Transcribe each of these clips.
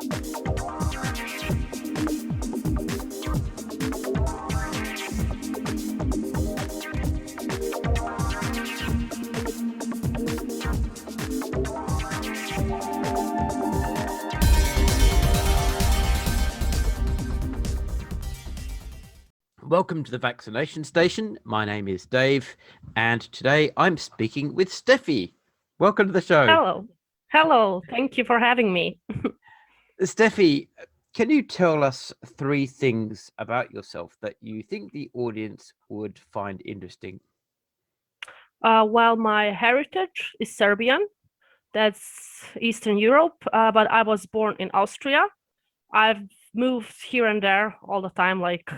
Welcome to the vaccination station. My name is Dave, and today I'm speaking with Stefy. Welcome to the show. Hello. Hello. Thank you for having me. Stefy, can you tell us 3 things about yourself that you think the audience would find interesting? Well, my heritage is Serbian. That's Eastern Europe, but I was born in Austria. I've moved here and there all the time. Like,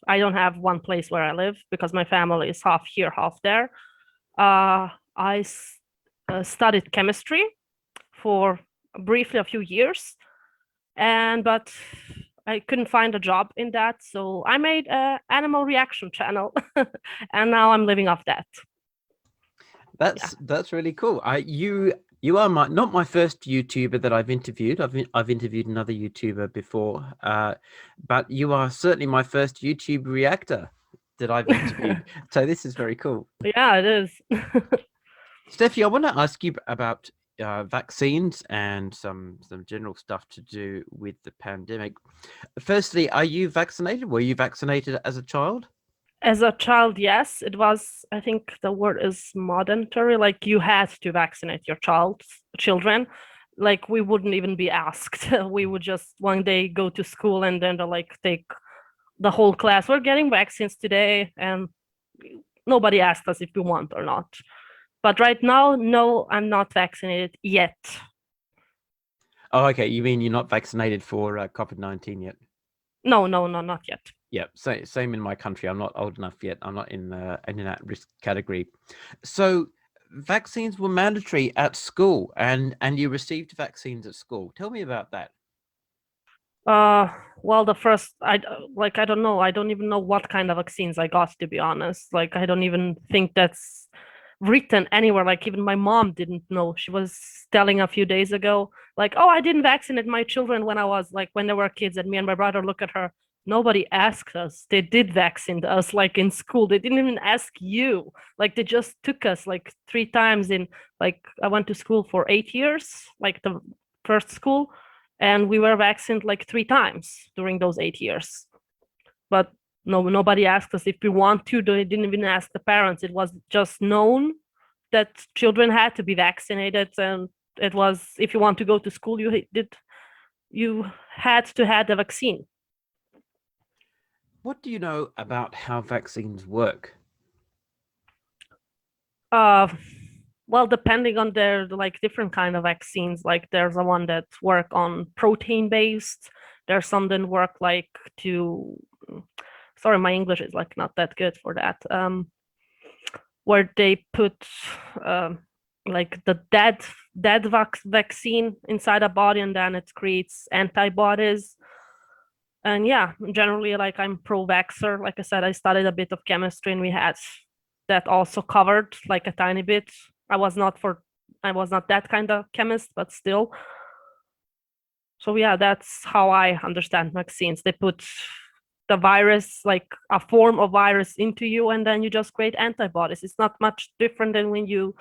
I don't have one place where I live because my family is half here, half there. I studied chemistry for briefly a few years, but I couldn't find a job in that, so I made an animal reaction channel, and now I'm living off that. That's really cool. You are not my first YouTuber that I've interviewed. I've interviewed another YouTuber before, but you are certainly my first YouTube reactor that I've interviewed. So this is very cool. Yeah, it is. Stefy, I want to ask you about vaccines and some general stuff to do with the pandemic. Firstly, are you vaccinated? Were you vaccinated as a child? As a child, yes, it was, I think the word is mandatory, like you had to vaccinate your children. Like we wouldn't even be asked. We would just one day go to school and then like take the whole class. We're getting vaccines today, and nobody asked us if we want or not. But right now, no, I'm not vaccinated yet. Oh, okay. You mean you're not vaccinated for COVID-19 yet? No, not yet. Yeah, same in my country. I'm not old enough yet. I'm not in that risk category. So vaccines were mandatory at school, and you received vaccines at school. Tell me about that. Well, the first, I don't know. I don't even know what kind of vaccines I got, to be honest. Like, I don't even think that's written anywhere. Like, even my mom didn't know. She was telling a few days ago, like, oh, I didn't vaccinate my children when they were kids, and me and my brother look at her. Nobody asked us. They did vaccinate us, like in school. They didn't even ask you. Like, they just took us like 3 times I went to school for 8 years, like the first school, and we were vaccinated like 3 times during those 8 years. But nobody asked us if we want to. They didn't even ask the parents. It was just known that children had to be vaccinated, and it was, if you want to go to school, you had to have the vaccine. What do you know about how vaccines work? Well, depending on their like different kind of vaccines, like there's a one that work on protein based. There's some that work like sorry, my English is like not that good for that. Where they put like the dead vaccine inside a body, and then it creates antibodies. And yeah, generally, like I'm pro-vaxxer. Like I said, I studied a bit of chemistry, and we had that also covered like a tiny bit. I was not that kind of chemist, but still. So yeah, that's how I understand vaccines. They put the virus, like a form of virus, into you, and then you just create antibodies. It's not much different than when you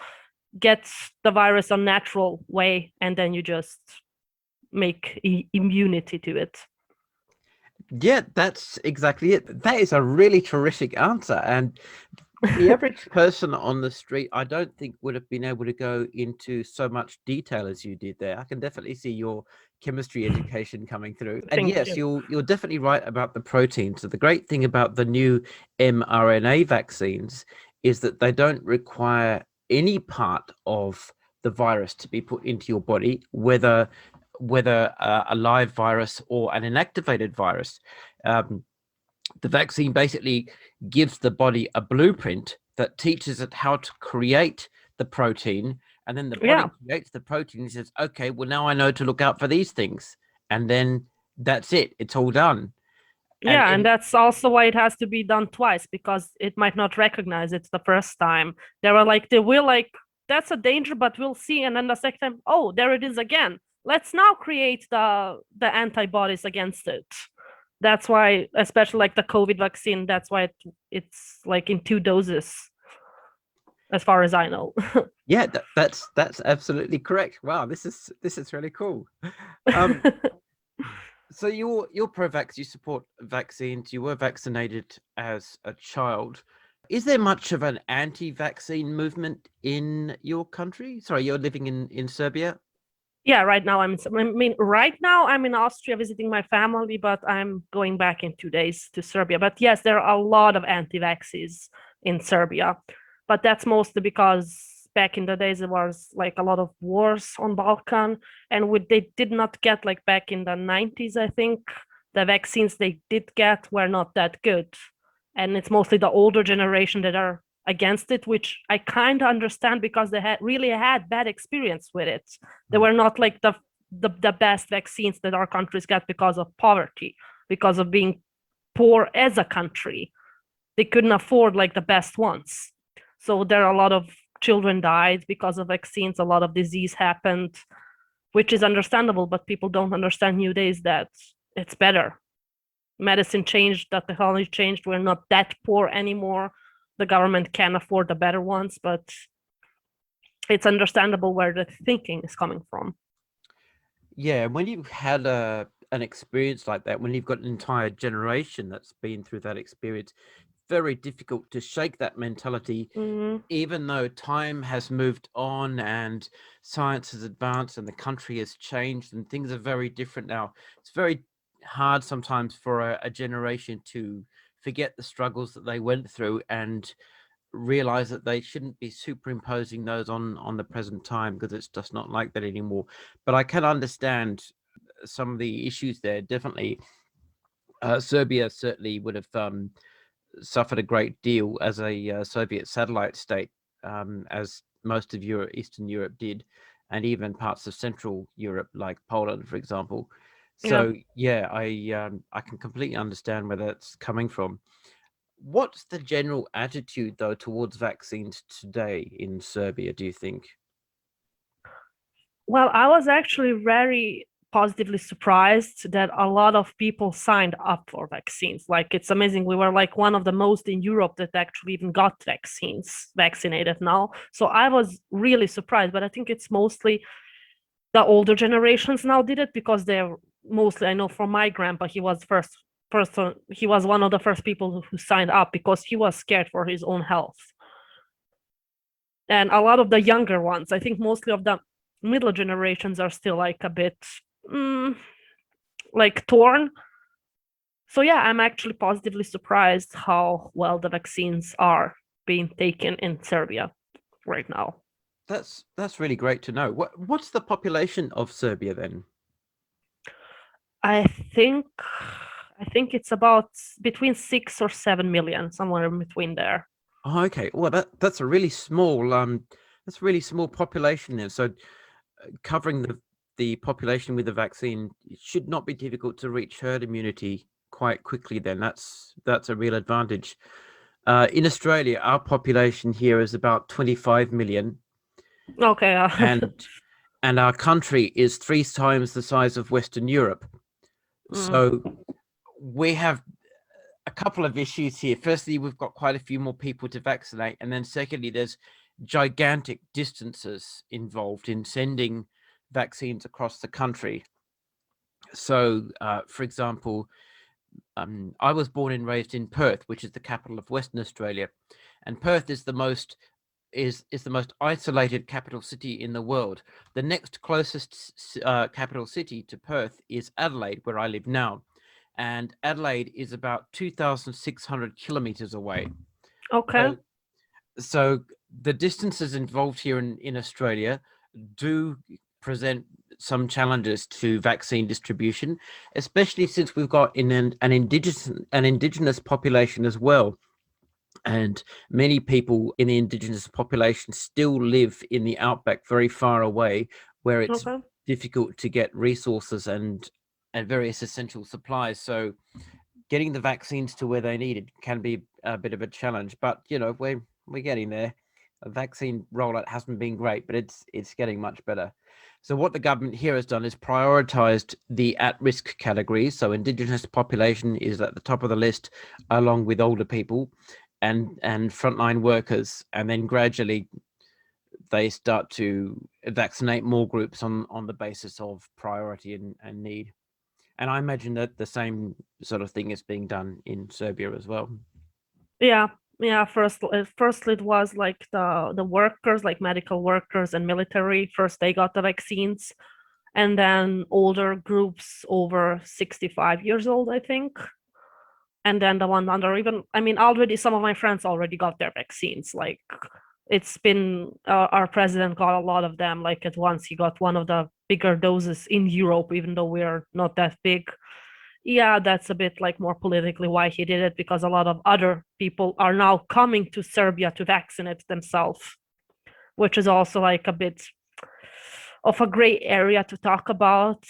get the virus a natural way, and then you just make immunity to it. Yeah, that's exactly it. That is a really terrific answer. And the average person on the street, I don't think would have been able to go into so much detail as you did there. I can definitely see your chemistry education coming through. And yes, you're definitely right about the protein. So the great thing about the new mRNA vaccines is that they don't require any part of the virus to be put into your body, whether a live virus or an inactivated virus. The vaccine basically gives the body a blueprint that teaches it how to create the protein, and then the body creates the protein and says, okay, well, now I know to look out for these things, and then that's it, it's all done. And that's also why it has to be done twice, because it might not recognize it the first time. They will like, that's a danger, but we'll see. And then the second time, oh, there it is again. let's now create the antibodies against it. That's why, especially like the COVID vaccine, that's why it's like in 2 doses, as far as I know. Yeah, that's absolutely correct. Wow, this is really cool. So you're pro-vax, you support vaccines, you were vaccinated as a child. Is there much of an anti-vaccine movement in your country? Sorry, you're living in Serbia? Yeah, right now right now I'm in Austria visiting my family, but I'm going back in 2 days to Serbia. But yes, there are a lot of anti-vaxxers in Serbia, but that's mostly because back in the days there was like a lot of wars on Balkan, and they did not get, like back in the 90s, I think, the vaccines they did get were not that good, and it's mostly the older generation that are against it, which I kind of understand because they had really had bad experience with it. They were not like the best vaccines that our countries got because of poverty, because of being poor as a country. They couldn't afford like the best ones. So there are a lot of children died because of vaccines, a lot of disease happened, which is understandable, but people don't understand nowadays that it's better. Medicine changed, the technology changed, we're not that poor anymore. The government can afford the better ones, but it's understandable where the thinking is coming from. Yeah, when you've had an experience like that, when you've got an entire generation that's been through that experience, very difficult to shake that mentality, even though time has moved on and science has advanced and the country has changed and things are very different now. It's very hard sometimes for a generation to forget the struggles that they went through and realize that they shouldn't be superimposing those on the present time, because it's just not like that anymore. But I can understand some of the issues there. Definitely, Serbia certainly would have suffered a great deal as a Soviet satellite state, as most of Eastern Europe did, and even parts of Central Europe, like Poland, for example. So yeah, I can completely understand where that's coming from. What's the general attitude, though, towards vaccines today in Serbia, do you think? Well, I was actually very positively surprised that a lot of people signed up for vaccines. Like, it's amazing. We were like one of the most in Europe that actually even got vaccinated now. So I was really surprised, but I think it's mostly the older generations now did it because they're mostly, I know from my grandpa, he was he was one of the first people who signed up because he was scared for his own health. And a lot of the younger ones, I think mostly of the middle generations, are still like a bit like torn. So yeah, I'm actually positively surprised how well the vaccines are being taken in Serbia right now. That's really great to know. What's the population of Serbia then? I think it's about between 6 or 7 million, somewhere in between there. Oh, okay. Well, that's a really small population there. So covering the population with the vaccine, it should not be difficult to reach herd immunity quite quickly. Then that's a real advantage. In Australia, our population here is about 25 million, Okay. and our country is 3 times the size of Western Europe. So we have a couple of issues here. Firstly, we've got quite a few more people to vaccinate, and then secondly, there's gigantic distances involved in sending vaccines across the country. So, for example, I was born and raised in Perth, which is the capital of Western Australia, and Perth is the most isolated capital city in the world. The next closest capital city to Perth is Adelaide, where I live now, and Adelaide is about 2,600 kilometers away. Okay. So the distances involved here in Australia do present some challenges to vaccine distribution, especially since we've got an indigenous population as well. And many people in the indigenous population still live in the outback, very far away, where it's Okay. difficult to get resources and various essential supplies. So getting the vaccines to where they need it can be a bit of a challenge. But we're getting there. A vaccine rollout hasn't been great, but it's getting much better. So what the government here has done is prioritized the at-risk categories. So Indigenous population is at the top of the list, along with older people and frontline workers. And then gradually they start to vaccinate more groups on the basis of priority and need. And I imagine that the same sort of thing is being done in Serbia as well. Yeah, yeah. First it was like the workers, like medical workers and military. First they got the vaccines, and then older groups over 65 years old, I think. And then the one under, even, I mean, already some of my friends already got their vaccines. Like, it's been our president got a lot of them. Like at once, he got one of the bigger doses in Europe, even though we're not that big. Yeah, that's a bit like more politically why he did it, because a lot of other people are now coming to Serbia to vaccinate themselves, which is also like a bit of a gray area to talk about,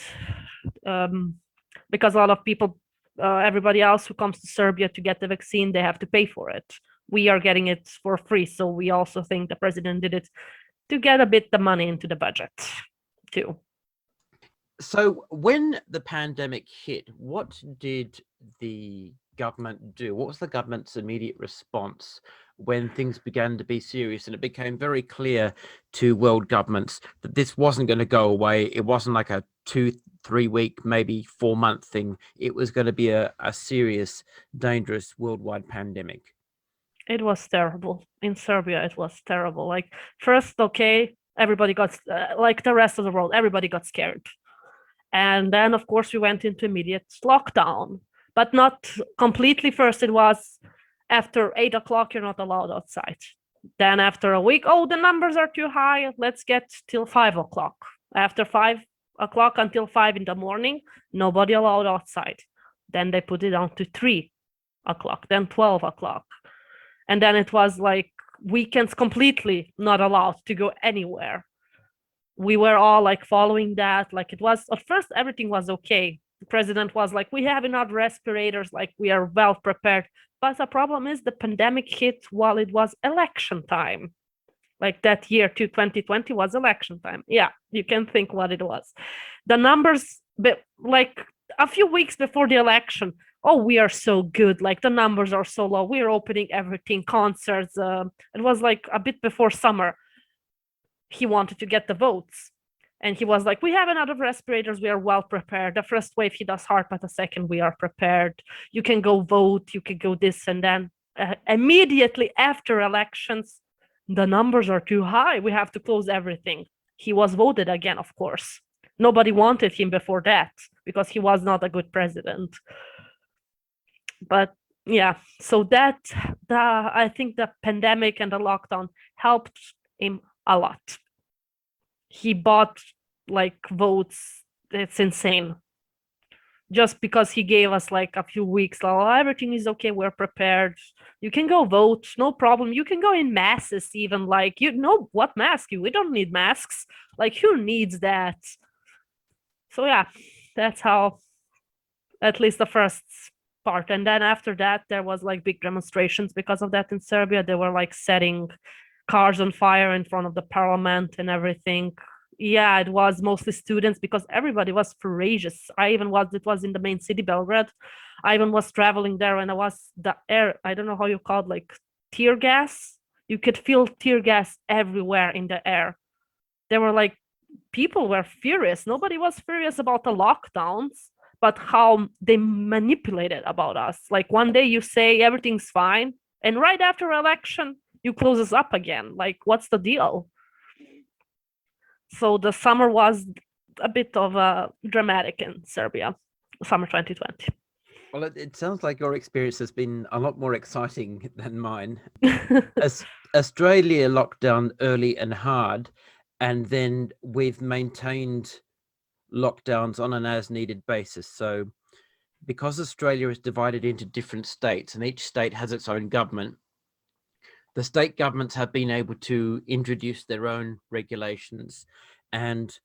because a lot of people, everybody else who comes to Serbia to get the vaccine, they have to pay for it. We are getting it for free, so we also think the president did it to get a bit the money into the budget too. So when the pandemic hit, what did the government do? What was the government's immediate response when things began to be serious and it became very clear to world governments that this wasn't going to go away? It wasn't like a 2-3 week, maybe 4-month thing. It was going to be a serious, dangerous worldwide pandemic. It was terrible. In Serbia, it was terrible. Like, first, okay, everybody got, like the rest of the world, everybody got scared. And then, of course, we went into immediate lockdown, but not completely. First, it was after 8 o'clock, you're not allowed outside. Then, after a week, oh, the numbers are too high. Let's get till 5 o'clock. After 5 o'clock until 5 in the morning, nobody allowed outside. Then they put it down to 3 o'clock, then 12 o'clock. And then it was like weekends completely not allowed to go anywhere. We were all like following that. Like, it was at first everything was okay. The president was like, we have enough respirators, like we are well prepared. But the problem is the pandemic hit while it was election time. Like that year, 2020 was election time. Yeah, you can think what it was. The numbers, like a few weeks before the election, oh, we are so good. Like the numbers are so low. We're opening everything, concerts. It was like a bit before summer. He wanted to get the votes. And he was like, we have enough respirators. We are well prepared. The first wave hit us hard, but the second we are prepared. You can go vote. You can go this and then. Immediately after elections, the numbers are too high. We have to close everything. He was voted again, of course. Nobody wanted him before that because he was not a good president. But yeah, so that I think the pandemic and the lockdown helped him a lot. He bought like votes. It's insane. Just because he gave us like a few weeks, oh, everything is okay, we're prepared. You can go vote, no problem. You can go in masses, even, like, you know what mask? We don't need masks. Like, who needs that? So yeah, that's how, at least the first part. And then after that, there was like big demonstrations because of that in Serbia. They were like setting cars on fire in front of the parliament and everything. Yeah, it was mostly students because everybody was furious. It was in the main city, Belgrade. I even was traveling there and I was the air, I don't know how you call it, like tear gas. You could feel tear gas everywhere in the air. There were like, people were furious. Nobody was furious about the lockdowns, but how they manipulated about us. Like one day you say everything's fine, and right after election, you close us up again. Like, what's the deal? So the summer was a bit of a dramatic in Serbia, summer 2020. Well, it sounds like your experience has been a lot more exciting than mine. As Australia locked down early and hard, and then we've maintained lockdowns on an as-needed basis. So because Australia is divided into different states and each state has its own government, the state governments have been able to introduce their own regulations, and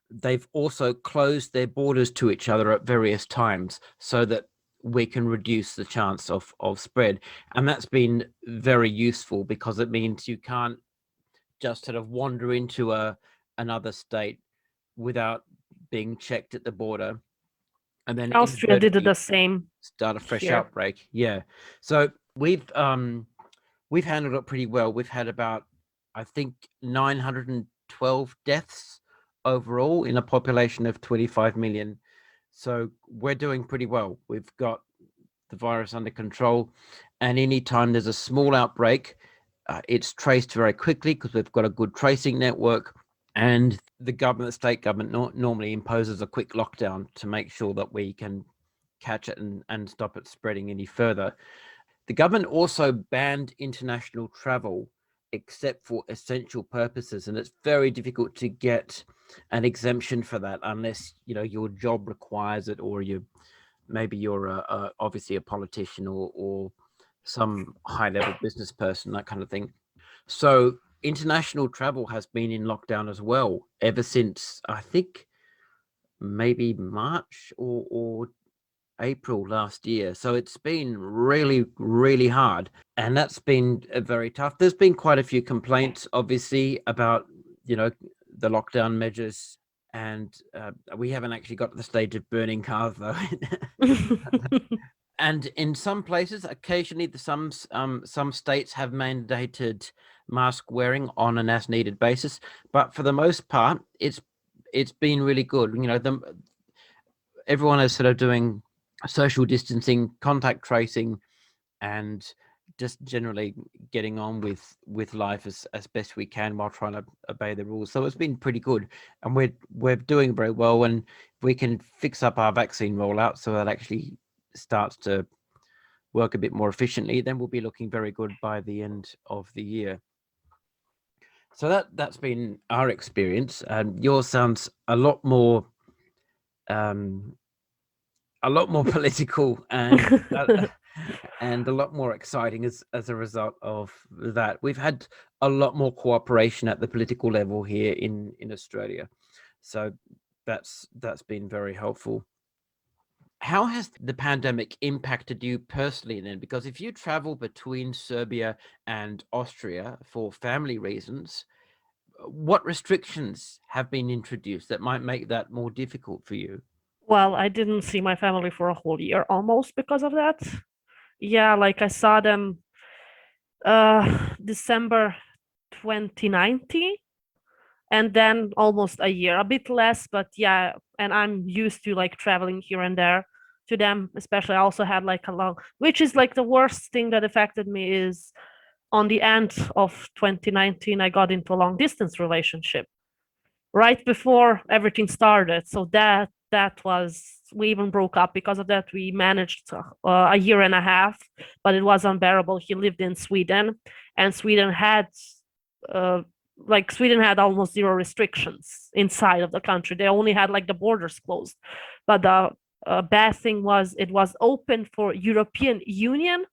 they've also closed their borders to each other at various times so that we can reduce the chance of spread. And that's been very useful because it means you can't just sort of wander into another state without being checked at the border, and then Austria did the inadvertently same start a fresh here. outbreak. Yeah. So we've handled it pretty well. We've had about, I think, 912 deaths overall in a population of 25 million. So we're doing pretty well. We've got the virus under control, and anytime there's a small outbreak, it's traced very quickly because we've got a good tracing network. And the government, the state government, normally imposes a quick lockdown to make sure that we can catch it and stop it spreading any further. The government also banned international travel except for essential purposes, and it's very difficult to get an exemption for that unless your job requires it, or maybe you're obviously a politician or some high level business person, that kind of thing. So international travel has been in lockdown as well ever since, I think, maybe March or April last year. So it's been really, really hard. And that's been very tough. There's been quite a few complaints, obviously, about, the lockdown measures. And we haven't actually got to the stage of burning cars, though. And in some places, occasionally, some states have mandated mask wearing on an as needed basis. But for the most part, it's been really good. Everyone is sort of doing social distancing, contact tracing, and just generally getting on with life as best we can while trying to obey the rules. So it's been pretty good, and we're doing very well. And if we can fix up our vaccine rollout so that actually starts to work a bit more efficiently, then we'll be looking very good by the end of the year. So that's been our experience. Yours sounds a lot more political and a lot more exciting as a result of that. We've had a lot more cooperation at the political level here in Australia, so that's been very helpful. How has the pandemic impacted you personally then? Because if you travel between Serbia and Austria for family reasons, what restrictions have been introduced that might make that more difficult for you? Well, I didn't see my family for a whole year almost because of that. Yeah, like I saw them December 2019, and then almost a year, a bit less, but yeah. And I'm used to like traveling here and there to them, especially. I also had like a long, which is like the worst thing that affected me is on the end of 2019, I got into a long distance relationship right before everything started. So that was, we even broke up because of that. We managed a year and a half, but it was unbearable. He lived in Sweden, and Sweden had almost zero restrictions inside of the country. They only had like the borders closed. But the bad thing was it was open for European Union,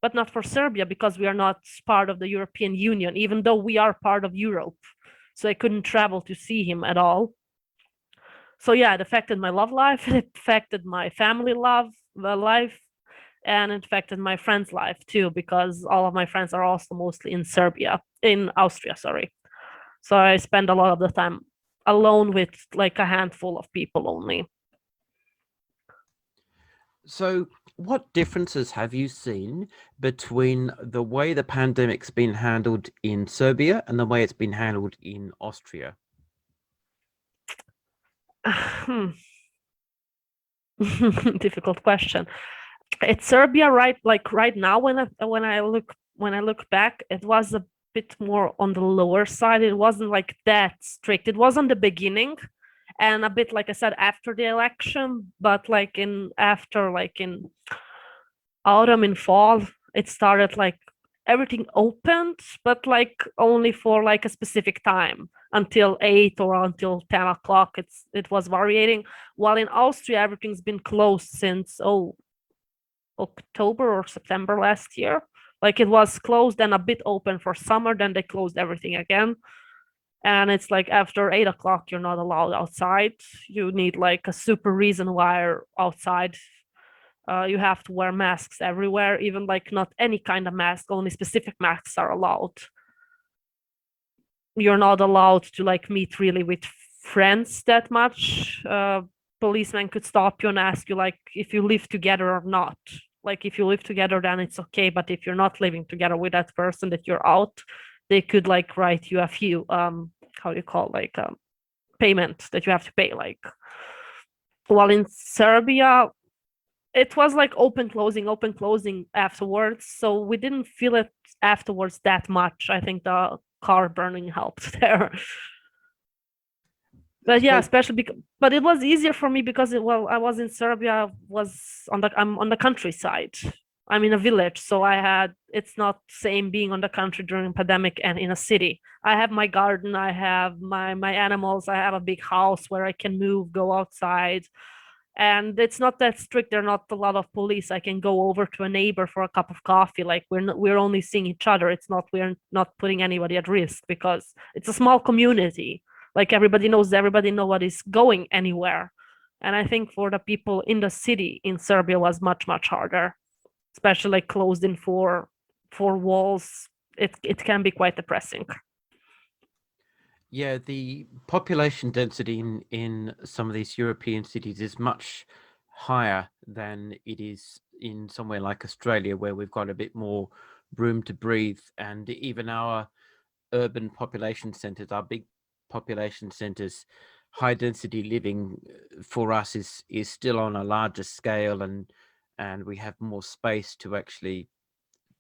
but not for Serbia because we are not part of the European Union, even though we are part of Europe. So I couldn't travel to see him at all. So yeah, it affected my love life, it affected my family life, and it affected my friends' life too, because all of my friends are also mostly in Austria, sorry. So I spend a lot of the time alone with like a handful of people only. So, what differences have you seen between the way the pandemic's been handled in Serbia and the way it's been handled in Austria? Difficult question. It's Serbia, right? Like right now, when I look back, it was a bit more on the lower side. It wasn't like that strict. It was on the beginning, and a bit like I said after the election, but like in autumn and fall, it started like everything opened, but like only for like a specific time until 8 or until 10 o'clock. It was varying. While in Austria, everything's been closed since October or September last year. Like it was closed and a bit open for summer, then they closed everything again. And it's like after 8 o'clock, you're not allowed outside. You need like a super reason why you're outside. You have to wear masks everywhere, even like not any kind of mask, only specific masks are allowed. You're not allowed to like meet really with friends that much. Policemen could stop you and ask you like if you live together or not. Like if you live together, then it's okay. But if you're not living together with that person, that you're out, they could like write you a few how you call like payment that you have to pay. Like while in Serbia, it was like open closing afterwards. So we didn't feel it afterwards that much. I think the car burning helped there. But yeah, So especially because, but it was easier for me because well, I was in Serbia, I'm on the countryside. I'm in a village, so it's not same being on the country during pandemic and in a city. I have my garden, I have my animals, I have a big house where I can move, go outside, and it's not that strict. There are not a lot of police. I can go over to a neighbor for a cup of coffee. Like we're only seeing each other. We're not putting anybody at risk because it's a small community. Like everybody know what is going anywhere. And I think for the people in the city in Serbia was much harder, especially like closed in four walls. It can be quite depressing. yeah, the population density in some of these European cities is much higher than it is in somewhere like Australia, where we've got a bit more room to breathe. And even our urban population centers, our big population centers, high density living for us is still on a larger scale, and we have more space to actually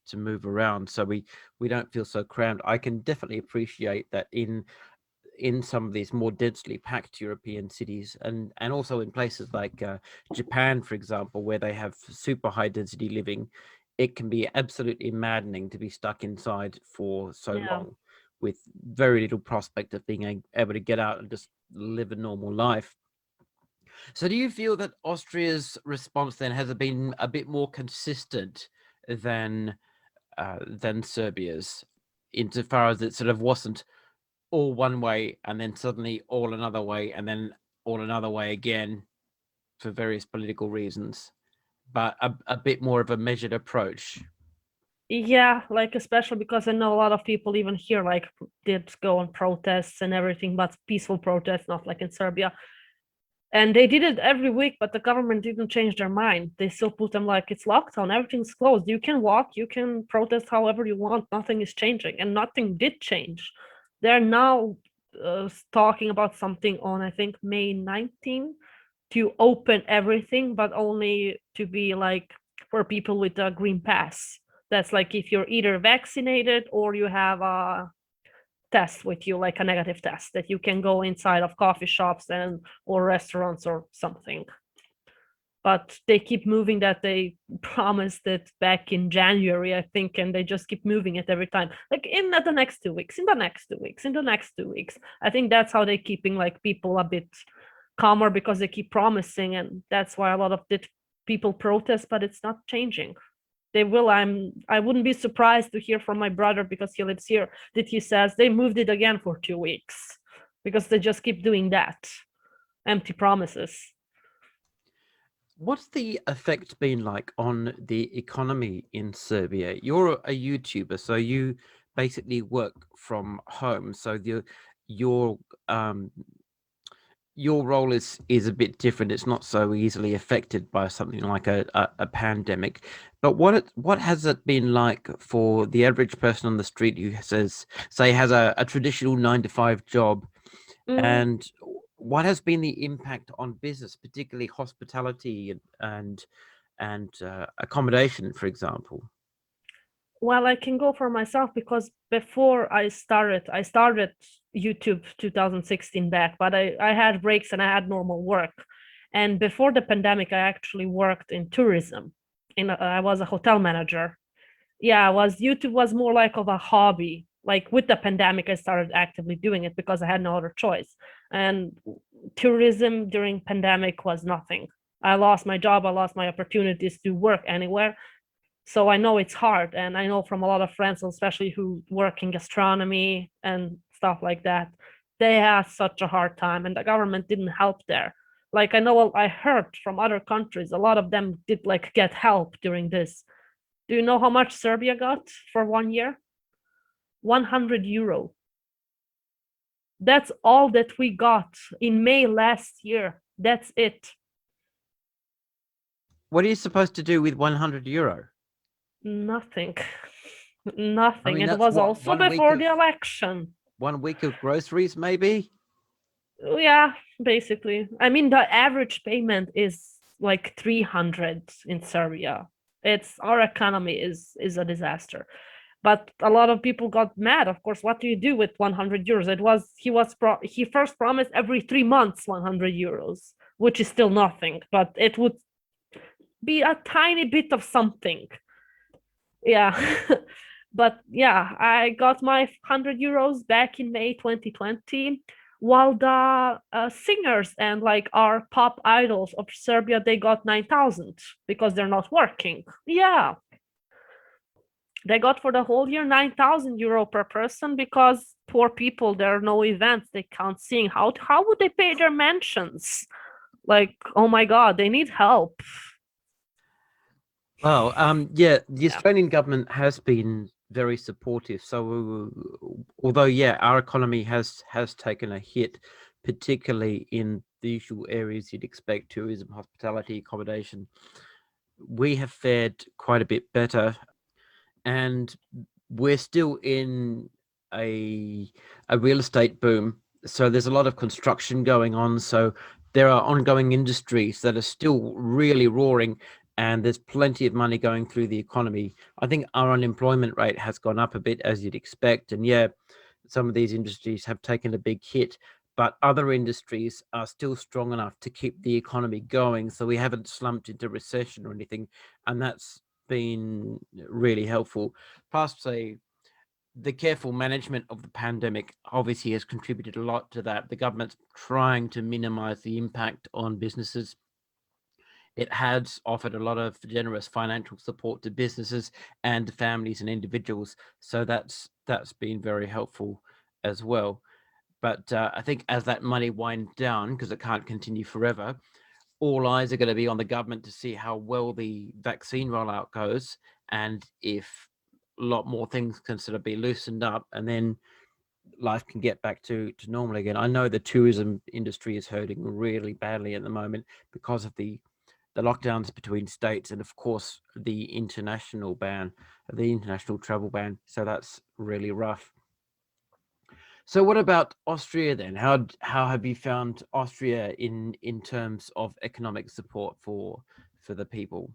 to move around, so we don't feel so crammed. I can definitely appreciate that in some of these more densely packed European cities, and also in places like Japan, for example, where they have super high density living. It can be absolutely maddening to be stuck inside for so Yeah. long with very little prospect of being able to get out and just live a normal life. So do you feel that Austria's response then has been a bit more consistent than Serbia's, insofar as it sort of wasn't all one way and then suddenly all another way and then all another way again for various political reasons, but a bit more of a measured approach? Yeah, like especially because I know a lot of people even here like did go on protests and everything, but peaceful protests, not like in Serbia. And they did it every week, but the government didn't change their mind. They still put them like it's lockdown, everything's closed. You can walk, you can protest however you want, nothing is changing, and nothing did change. They're now talking about something on I think May 19 to open everything, but only to be like for people with a green pass. That's like if you're either vaccinated or you have a test with you, like a negative test, that you can go inside of coffee shops and or restaurants or something. But they keep moving that. They promised it back in January, I think, and they just keep moving it every time. Like in the next 2 weeks, in the next 2 weeks, in the next 2 weeks. I think that's how they're keeping like people a bit calmer because they keep promising, and that's why a lot of people protest, but it's not changing. They will. I wouldn't be surprised to hear from my brother because he lives here that he says they moved it again for 2 weeks because they just keep doing that. Empty promises. What's the effect been like on the economy in Serbia? You're a YouTuber, so you basically work from home. So your um, your role is a bit different. It's not so easily affected by something like a pandemic. But what has it been like for the average person on the street who has a traditional 9 to 5 job, Mm, and what has been the impact on business, particularly hospitality and accommodation, for example? well, I can go for myself because before I started YouTube 2016 back, but I had breaks and I had normal work. And before the pandemic, I actually worked in tourism. I was a hotel manager. Yeah, was YouTube was more like of a hobby. Like with the pandemic, I started actively doing it because I had no other choice. And tourism during pandemic was nothing. I lost my job. I lost my opportunities to work anywhere. So I know it's hard, and I know from a lot of friends, especially who work in gastronomy and stuff like that, they had such a hard time, and the government didn't help there. Like I know I heard from other countries, a lot of them did like get help during this. Do you know how much Serbia got for 1 year? €100. That's all that we got in May last year. That's it. What are you supposed to do with 100 euro? Nothing. I Nothing. mean, It that's was what, also before the election. 1 week of groceries, maybe? Yeah, basically. I mean, the average payment is like 300 in Serbia. It's our economy is a disaster. But a lot of people got mad. Of course, what do you do with 100 euros? He first promised every 3 months 100 euros, which is still nothing, but it would be a tiny bit of something. Yeah. But yeah, I got my 100 euros back in May 2020, while the singers and like our pop idols of Serbia, they got 9,000 because they're not working. Yeah, they got for the whole year 9,000 euro per person because poor people, there are no events, they can't sing. How would they pay their mansions? Like, oh my god, they need help. Well, yeah, the Yeah. Australian government has been very supportive. So, although yeah, our economy has taken a hit, particularly in the usual areas you'd expect: tourism, hospitality, accommodation, we have fared quite a bit better, and we're still in a real estate boom. So there's a lot of construction going on. So there are ongoing industries that are still really roaring, and there's plenty of money going through the economy. I think our unemployment rate has gone up a bit, as you'd expect. And yeah, some of these industries have taken a big hit, but other industries are still strong enough to keep the economy going. So we haven't slumped into recession or anything. And that's been really helpful. Plus, say, the careful management of the pandemic obviously has contributed a lot to that. The government's trying to minimize the impact on businesses. It has offered a lot of generous financial support to businesses and families and individuals. So that's been very helpful as well. But I think as that money winds down, because it can't continue forever, all eyes are going to be on the government to see how well the vaccine rollout goes, and if a lot more things can sort of be loosened up, and then life can get back to normal again. I know the tourism industry is hurting really badly at the moment because of the lockdowns between states, and of course the international travel ban. So that's really rough. So what about Austria then? How have you found Austria in terms of economic support for the people?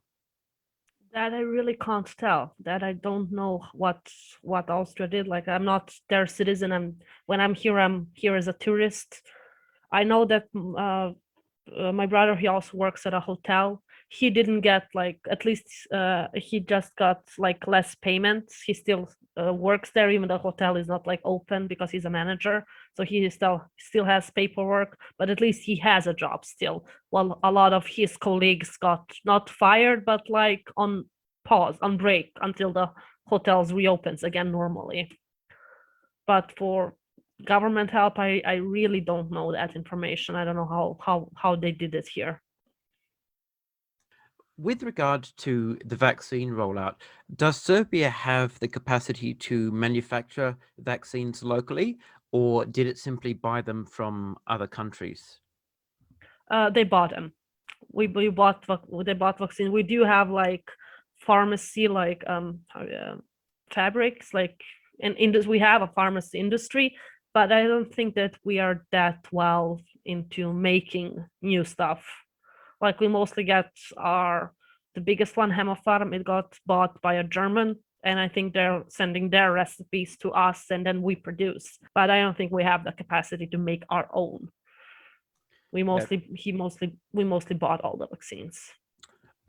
That I really can't tell. That I don't know what Austria did. Like, I'm not their citizen. I'm here as a tourist. I know that my brother, he also works at a hotel. He didn't get, like, at least he just got like less payments. He still works there, even the hotel is not like open because he's a manager. So he still has paperwork, but at least he has a job still. While a lot of his colleagues got not fired, but like on pause, on break until the hotels reopens again normally. But for government help, I really don't know that information. I don't know how they did it here. With regard to the vaccine rollout, does Serbia have the capacity to manufacture vaccines locally, or did it simply buy them from other countries? They bought them. They bought vaccines. We do have like pharmacy, like fabrics, like we have a pharmacy industry, but I don't think that we are that well into making new stuff. Like, we mostly get the biggest one, Hemopharm. It got bought by a German, and I think they're sending their recipes to us, and then we produce. But I don't think we have the capacity to make our own. We Yeah. mostly bought all the vaccines.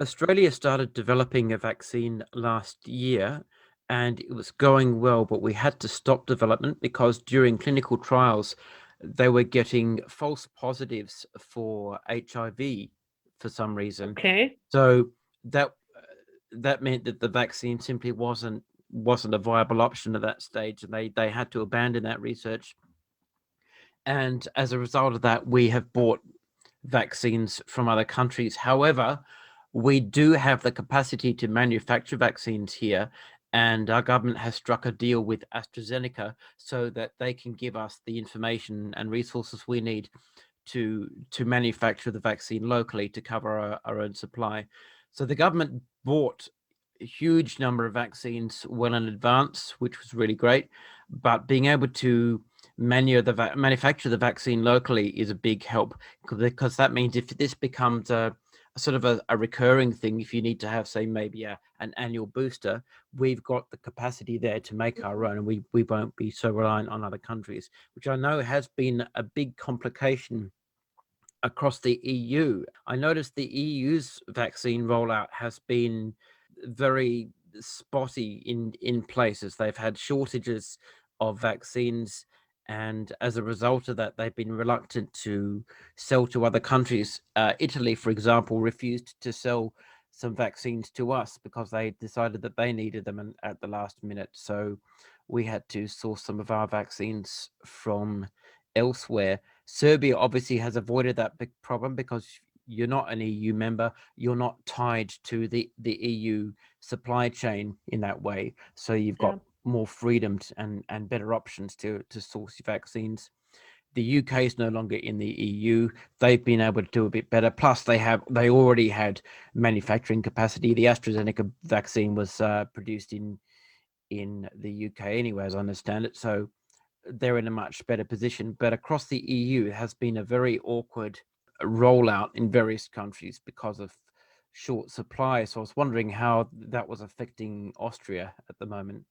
Australia started developing a vaccine last year, and it was going well, but we had to stop development because during clinical trials, they were getting false positives for HIV for some reason. Okay. So that that meant that the vaccine simply wasn't a viable option at that stage, and they had to abandon that research. And as a result of that, we have bought vaccines from other countries. However, we do have the capacity to manufacture vaccines here, and our government has struck a deal with AstraZeneca so that they can give us the information and resources we need to manufacture the vaccine locally to cover our own supply. So the government bought a huge number of vaccines well in advance, which was really great. But being able to manufacture the vaccine locally is a big help, because that means if this becomes a sort of a recurring thing, if you need to have, say, maybe an annual booster, we've got the capacity there to make our own, and we won't be so reliant on other countries, which I know has been a big complication across the EU. I noticed the EU's vaccine rollout has been very spotty in places. They've had shortages of vaccines, and as a result of that, they've been reluctant to sell to other countries. Italy, for example, refused to sell some vaccines to us because they decided that they needed them at the last minute. So we had to source some of our vaccines from elsewhere. Serbia obviously has avoided that big problem because you're not an EU member, you're not tied to the EU supply chain in that way. So you've Yeah. got more freedom and better options to source your vaccines. The UK is no longer in the EU. They've been able to do a bit better. Plus, they already had manufacturing capacity. The AstraZeneca vaccine was produced in the UK anyway, as I understand it. So they're in a much better position. But across the EU, it has been a very awkward rollout in various countries because of short supply. So I was wondering how that was affecting Austria at the moment.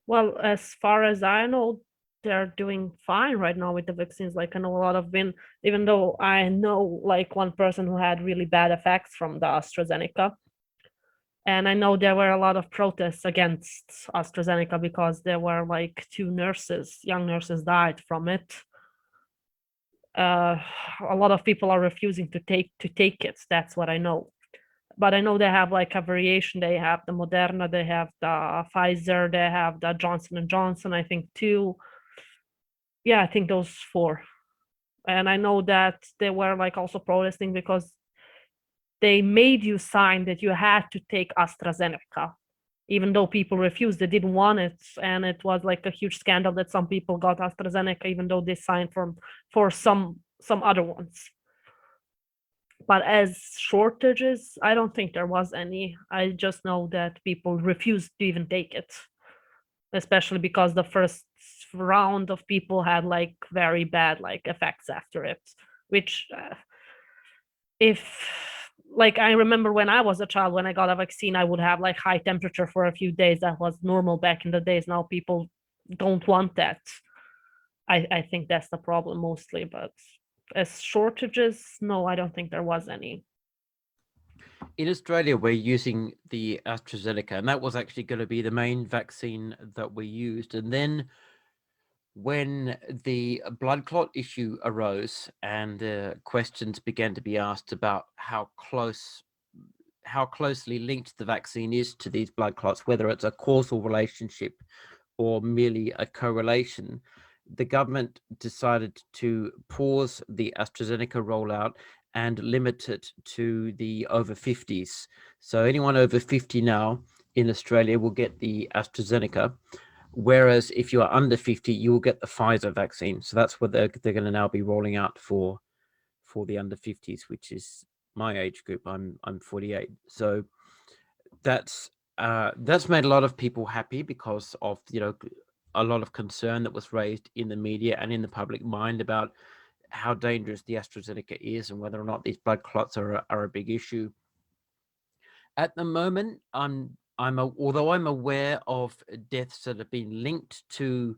Well, as far as I know, they're doing fine right now with the vaccines. Like I know a lot of been, even though I know like one person who had really bad effects from the AstraZeneca. And I know there were a lot of protests against AstraZeneca because there were like two nurses, young nurses died from it. A lot of people are refusing to take it. That's what I know. But I know they have like a variation. They have the Moderna, they have the Pfizer, they have the Johnson and Johnson, I think too. Yeah, I think those four. And I know that they were like also protesting because they made you sign that you had to take AstraZeneca, even though people refused, they didn't want it. And it was like a huge scandal that some people got AstraZeneca, even though they signed for some other ones. But as shortages, I don't think there was any. I just know that people refused to even take it, especially because the first round of people had like very bad like effects after it, which if like I remember when I was a child, when I got a vaccine, I would have like high temperature for a few days. That was normal back in the days. Now people don't want that. I think that's the problem mostly. But as shortages, no, I don't think there was any. In Australia, we're using the AstraZeneca, and that was actually going to be the main vaccine that we used. And then when the blood clot issue arose and questions began to be asked about how closely linked the vaccine is to these blood clots, whether it's a causal relationship or merely a correlation, the government decided to pause the AstraZeneca rollout and limit it to the over 50s. So anyone over 50 now in Australia will get the AstraZeneca. Whereas if you are under 50, you will get the Pfizer vaccine. So that's what they're going to now be rolling out for the under 50s, which is my age group. I'm 48. So that's made a lot of people happy because of a lot of concern that was raised in the media and in the public mind about how dangerous the AstraZeneca is and whether or not these blood clots are a big issue. At the moment, although I'm aware of deaths that have been linked to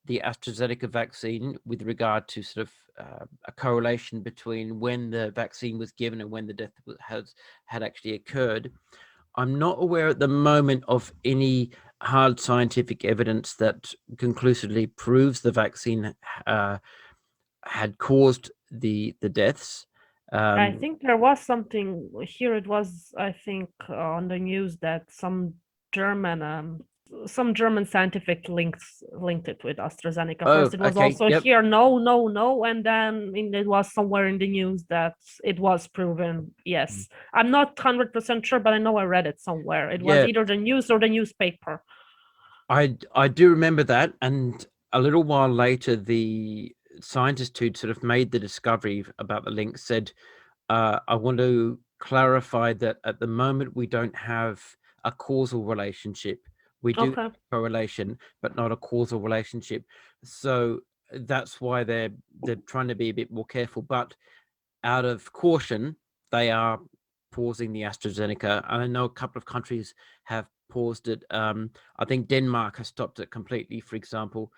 the AstraZeneca vaccine with regard to sort of a correlation between when the vaccine was given and when the death had actually occurred. I'm not aware at the moment of any hard scientific evidence that conclusively proves the vaccine had caused the deaths. I Um, think there was something here. It was, I think, on the news that some German some German scientific linked it with AstraZeneca. Oh, First, it was okay. also Yep. here, no, no, no, and then it was somewhere in the news that it was proven. Yes, I'm not 100% sure, but I know I read it somewhere. It was Yeah, either the news or the newspaper. I do remember that. And a little while later, the scientist who'd sort of made the discovery about the link said, I want to clarify that at the moment we don't have a causal relationship. We do have Okay. a correlation, but not a causal relationship. So that's why they're trying to be a bit more careful. But out of caution, they are pausing the AstraZeneca. I know a couple of countries have paused it. I think Denmark has stopped it completely, for example.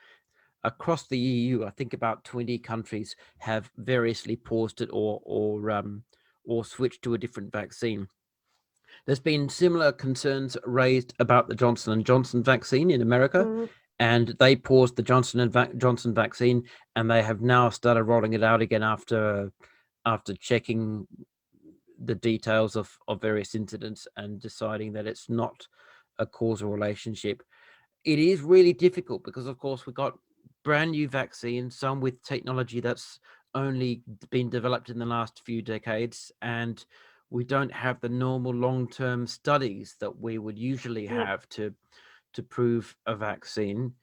Across the EU, I think about 20 countries have variously paused it or switched to a different vaccine. There's been similar concerns raised about the Johnson and Johnson vaccine in America, and they paused the Johnson vaccine, and they have now started rolling it out again after checking the details of various incidents and deciding that it's not a causal relationship. It is really difficult because, of course, we've got brand new vaccines, some with technology that's only been developed in the last few decades, and we don't have the normal long-term studies that we would usually Yep. have to prove a vaccine.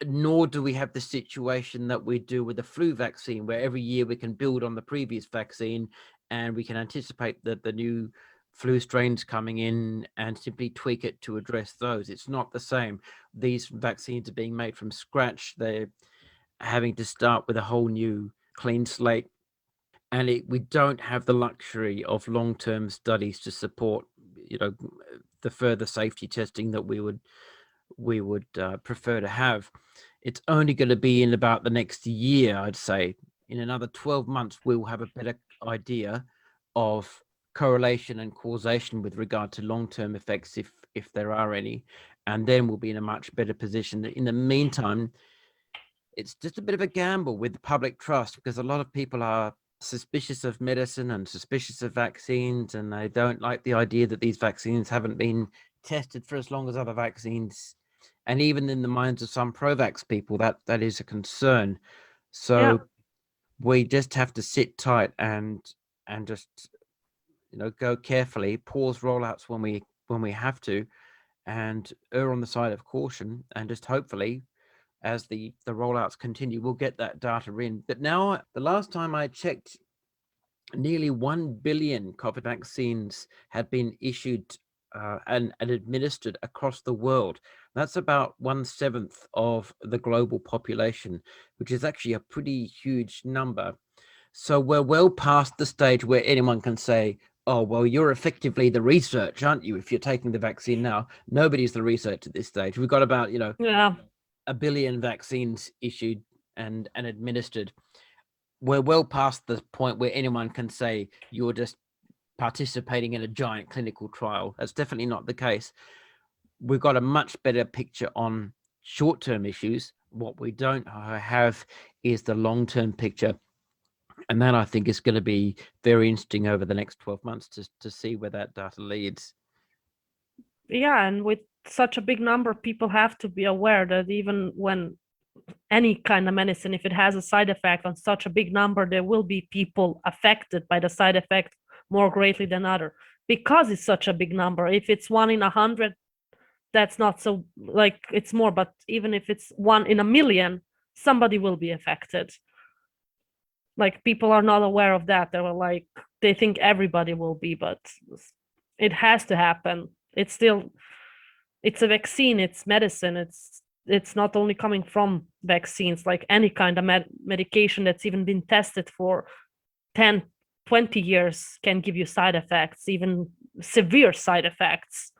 Nor do we have the situation that we do with the flu vaccine, where every year we can build on the previous vaccine and we can anticipate that the new flu strains coming in and simply tweak it to address those. It's not the same. These vaccines are being made from scratch. They're having to start with a whole new clean slate. And we don't have the luxury of long-term studies to support, the further safety testing that we would prefer to have. It's only going to be in about the next year, I'd say. In another 12 months, we'll have a better idea of correlation and causation with regard to long-term effects, if there are any, and then we'll be in a much better position. In the meantime, it's just a bit of a gamble with public trust, because a lot of people are suspicious of medicine and suspicious of vaccines, and they don't like the idea that these vaccines haven't been tested for as long as other vaccines. And even in the minds of some pro-vax people, that is a concern. Yeah. So we just have to sit tight and just go carefully, pause rollouts when we have to, and err on the side of caution, and just hopefully, as the rollouts continue, we'll get that data in. But now, the last time I checked, nearly 1 billion COVID vaccines had been issued and administered across the world. That's about 1/7 of the global population, which is actually a pretty huge number. So we're well past the stage where anyone can say, oh, well, you're effectively the research, aren't you, if you're taking the vaccine now? Nobody's the research at this stage. We've got about, Yeah. 1 billion vaccines issued and administered. We're well past the point where anyone can say you're just participating in a giant clinical trial. That's definitely not the case. We've got a much better picture on short-term issues. What we don't have is the long-term picture. And that, I think, is going to be very interesting over the next 12 months to see where that data leads. Yeah, and with such a big number, people have to be aware that even when any kind of medicine, if it has a side effect on such a big number, there will be people affected by the side effect more greatly than other, because it's such a big number. If it's 1 in 100, that's not so, like, it's more, but even if it's 1 in 1 million, somebody will be affected. Like, people are not aware of that. They think everybody will be, but it has to happen. It's a vaccine, it's medicine, it's not only coming from vaccines. Like any kind of medication that's even been tested for 10, 20 years can give you side effects, even severe side effects.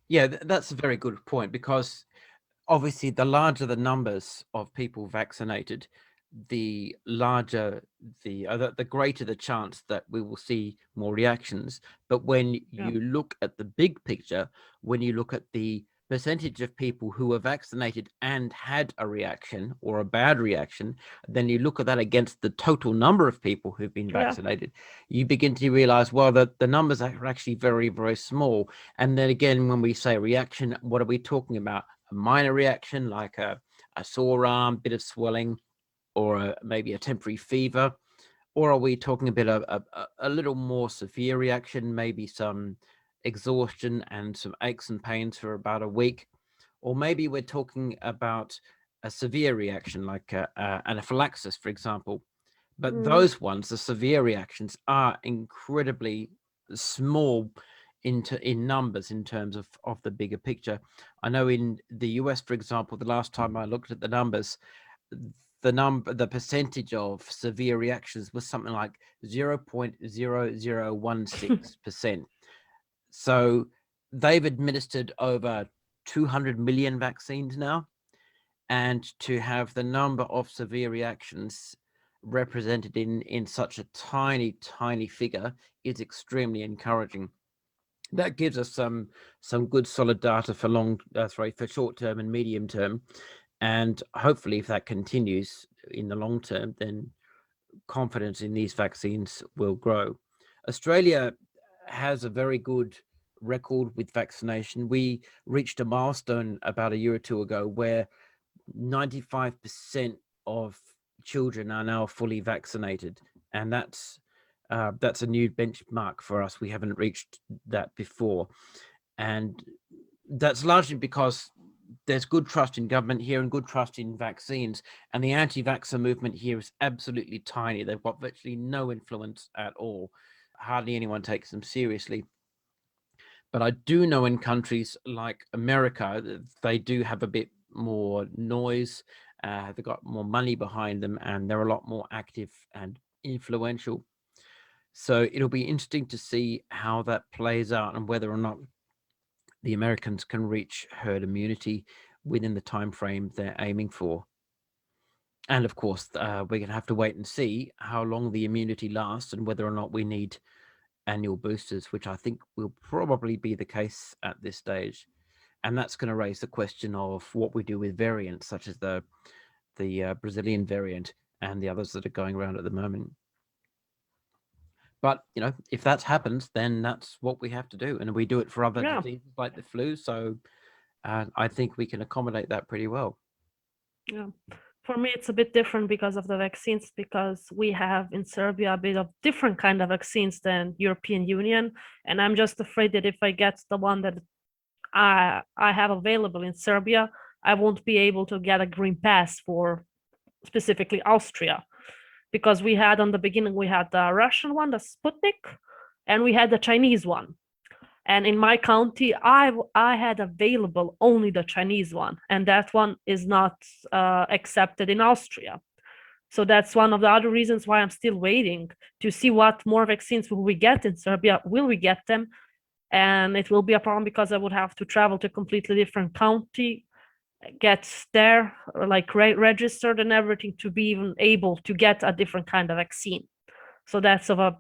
Yeah, that's a very good point, because obviously the larger the numbers of people vaccinated, the larger the greater the chance that we will see more reactions. But when Yeah. you look at the big picture, when you look at the percentage of people who were vaccinated and had a reaction or a bad reaction, then you look at that against the total number of people who've been Yeah. vaccinated, you begin to realize, well, that the numbers are actually very, very small. And then again, when we say reaction, what are we talking about? A minor reaction like a sore arm, bit of swelling, or maybe a temporary fever? Or are we talking about a little more severe reaction, maybe some exhaustion and some aches and pains for about a week? Or maybe we're talking about a severe reaction like anaphylaxis, for example. But Mm. those ones, the severe reactions, are incredibly small in numbers in terms of the bigger picture. I know in the US, for example, the last time I looked at the numbers, the percentage of severe reactions was something like 0.0016%. So they've administered over 200 million vaccines now, and to have the number of severe reactions represented in such a tiny figure is extremely encouraging. That gives us some good solid data for for short term and medium term, and hopefully if that continues in the long term, then confidence in these vaccines will grow. Australia has a very good record with vaccination. We reached a milestone about a year or two ago where 95% of children are now fully vaccinated, and that's a new benchmark for us. We haven't reached that before, and that's largely because there's good trust in government here and good trust in vaccines, and the anti-vaxxer movement here is absolutely tiny. They've got virtually no influence at all. Hardly anyone takes them seriously. But I do know in countries like America, they do have a bit more noise. They've got more money behind them, and they're a lot more active and influential. So it'll be interesting to see how that plays out and whether or not the Americans can reach herd immunity within the time frame they're aiming for. And of course, we're going to have to wait and see how long the immunity lasts and whether or not we need annual boosters, which I think will probably be the case at this stage. And that's going to raise the question of what we do with variants such as the Brazilian variant and the others that are going around at the moment. But if that happens, then that's what we have to do, and we do it for other Yeah. diseases like the flu. So I think we can accommodate that pretty well. Yeah. For me, it's a bit different because of the vaccines, because we have in Serbia a bit of different kind of vaccines than European Union. And I'm just afraid that if I get the one that I have available in Serbia, I won't be able to get a green pass for specifically Austria. Because we had on the beginning, we had the Russian one, the Sputnik, and we had the Chinese one. And in my county, I had available only the Chinese one, and that one is not accepted in Austria. So that's one of the other reasons why I'm still waiting to see what more vaccines will we get in Serbia. Will we get them? And it will be a problem because I would have to travel to a completely different county, get there, like registered and everything to be even able to get a different kind of vaccine. So that's of a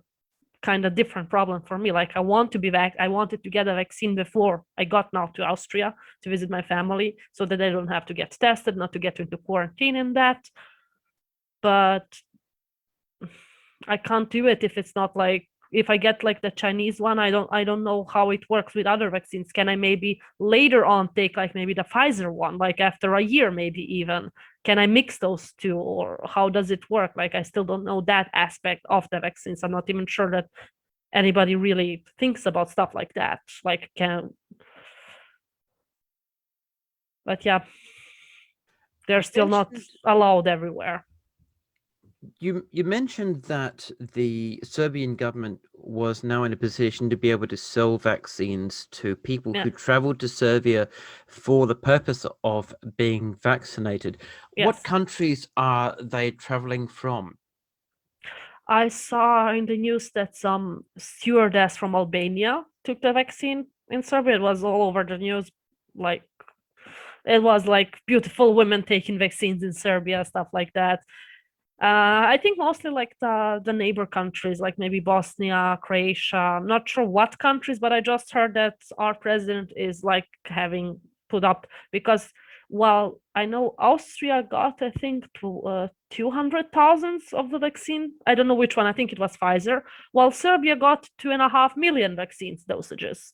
kind of different problem for me. Like I want to be back. I wanted to get a vaccine before I got now to Austria to visit my family so that I don't have to get tested, not to get into quarantine and that. But I can't do it if it's not like, if I get like the Chinese one, I don't know how it works with other vaccines. Can I maybe later on take like maybe the Pfizer one, like after a year, maybe even? Can I mix those two, or how does it work? Like I still don't know that aspect of the vaccines. I'm not even sure that anybody really thinks about stuff like that. Like but yeah, they're still not allowed everywhere. You mentioned that the Serbian government was now in a position to be able to sell vaccines to people Yeah. who traveled to Serbia for the purpose of being vaccinated. Yes. What countries are they traveling from? I saw in the news that some stewardess from Albania took the vaccine in Serbia. It was all over the news. Like it was like beautiful women taking vaccines in Serbia, stuff like that. I think mostly like the neighbor countries, like maybe Bosnia, Croatia. I'm not sure what countries, but I just heard that our president is like having put up, because while I know Austria got, I think, 200,000 of the vaccine. I don't know which one. I think it was Pfizer. While Serbia got 2.5 million vaccines dosages.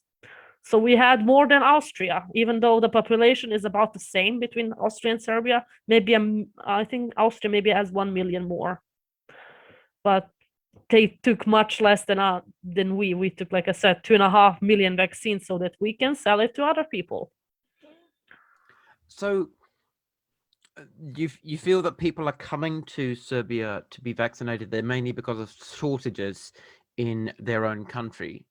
So we had more than Austria, even though the population is about the same between Austria and Serbia. Maybe I think Austria maybe has 1 million more, but they took much less than we. We took, like I said, 2.5 million vaccines so that we can sell it to other people. So you feel that people are coming to Serbia to be vaccinated there mainly because of shortages in their own country?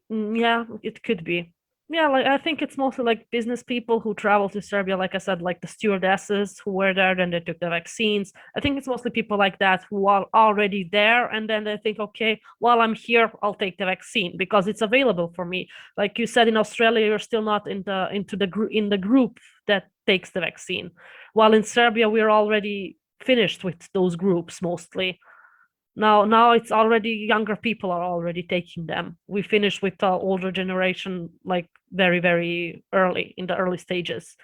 Yeah, it could be. Yeah, like I think it's mostly like business people who travel to Serbia, like I said, like the stewardesses who were there, then they took the vaccines. I think it's mostly people like that who are already there, and then they think, okay, while I'm here, I'll take the vaccine because it's available for me. Like you said, in Australia, you're still not in the group that takes the vaccine, while in Serbia, we're already finished with those groups mostly. Now it's already younger people are already taking them. We finished with the older generation like very, very early, in the early stages.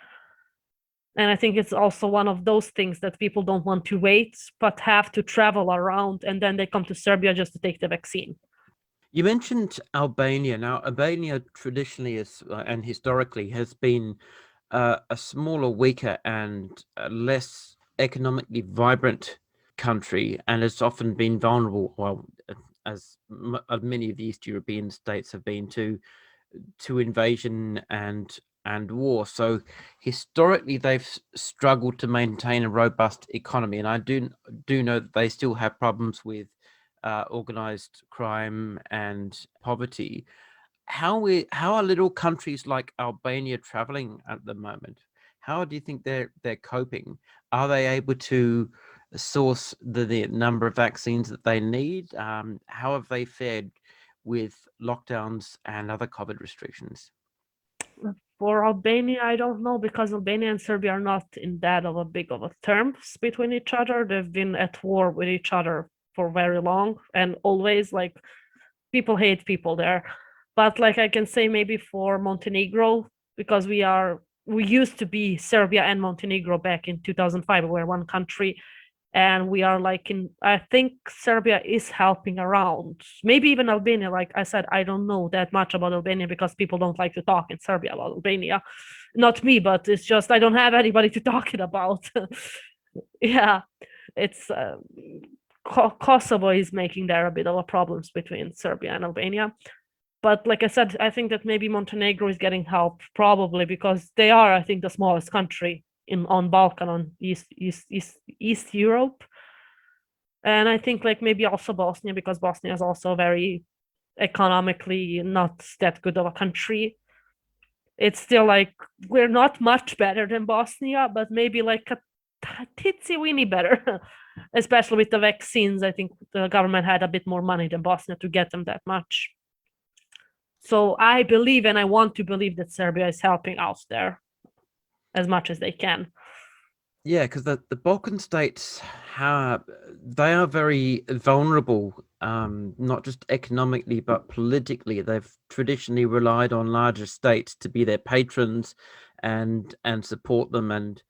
And I think it's also one of those things that people don't want to wait, but have to travel around, and then they come to Serbia just to take the vaccine. You mentioned Albania. Now, Albania traditionally is and historically has been a smaller, weaker, and less economically vibrant country, and has often been vulnerable, well, as many of the East European states have been, to invasion and war. So historically, they've struggled to maintain a robust economy, and I do know that they still have problems with organized crime and poverty. How are little countries like Albania traveling at the moment? How do you think they're coping? Are they able to source the number of vaccines that they need? How have they fared with lockdowns and other COVID restrictions? For Albania, I don't know, because Albania and Serbia are not in that of a big of a terms between each other. They've been at war with each other for very long, and always like people hate people there. But like I can say maybe for Montenegro, because we used to be Serbia and Montenegro back in 2005. We were one country, and we are like I think Serbia is helping around, maybe even Albania. Like I said, I don't know that much about Albania because people don't like to talk in Serbia about Albania. Not me, but it's just I don't have anybody to talk it about. Yeah, it's Kosovo is making there a bit of a problems between Serbia and Albania. But like I said, I think that maybe Montenegro is getting help, probably because they are, I think, the smallest country on Balkan, on East Europe. And I think like maybe also Bosnia, because Bosnia is also very economically not that good of a country. It's still like we're not much better than Bosnia, but maybe like a titsy weeny better. Especially with the vaccines, I think the government had a bit more money than Bosnia to get them that much. So I believe, and I want to believe, that Serbia is helping out there as much as they can. Yeah, because the Balkan states they are very vulnerable, not just economically but politically. They've traditionally relied on larger states to be their patrons and support them, and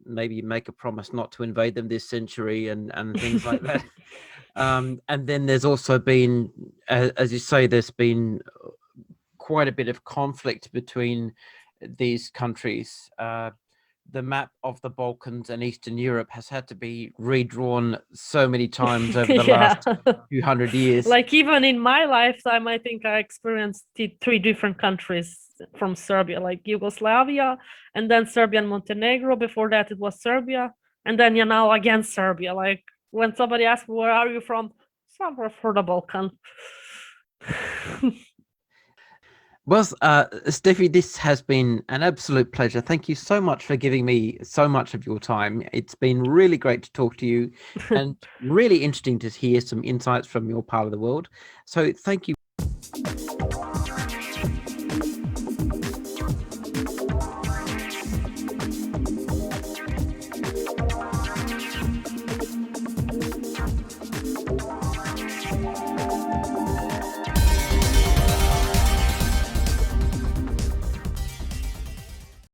maybe make a promise not to invade them this century and things like that. And then there's also been, as you say, there's been quite a bit of conflict between these countries. The map of the Balkans and Eastern Europe has had to be redrawn so many times over the last 200 years. Like even in my lifetime, I think I experienced 3 different countries from Serbia, like Yugoslavia, and then Serbia and Montenegro. Before that, it was Serbia, and then now again Serbia. Like when somebody asks, where are you from? Somewhere for the Balkan. Well, Stefy, this has been an absolute pleasure. Thank you so much for giving me so much of your time. It's been really great to talk to you and really interesting to hear some insights from your part of the world. So thank you.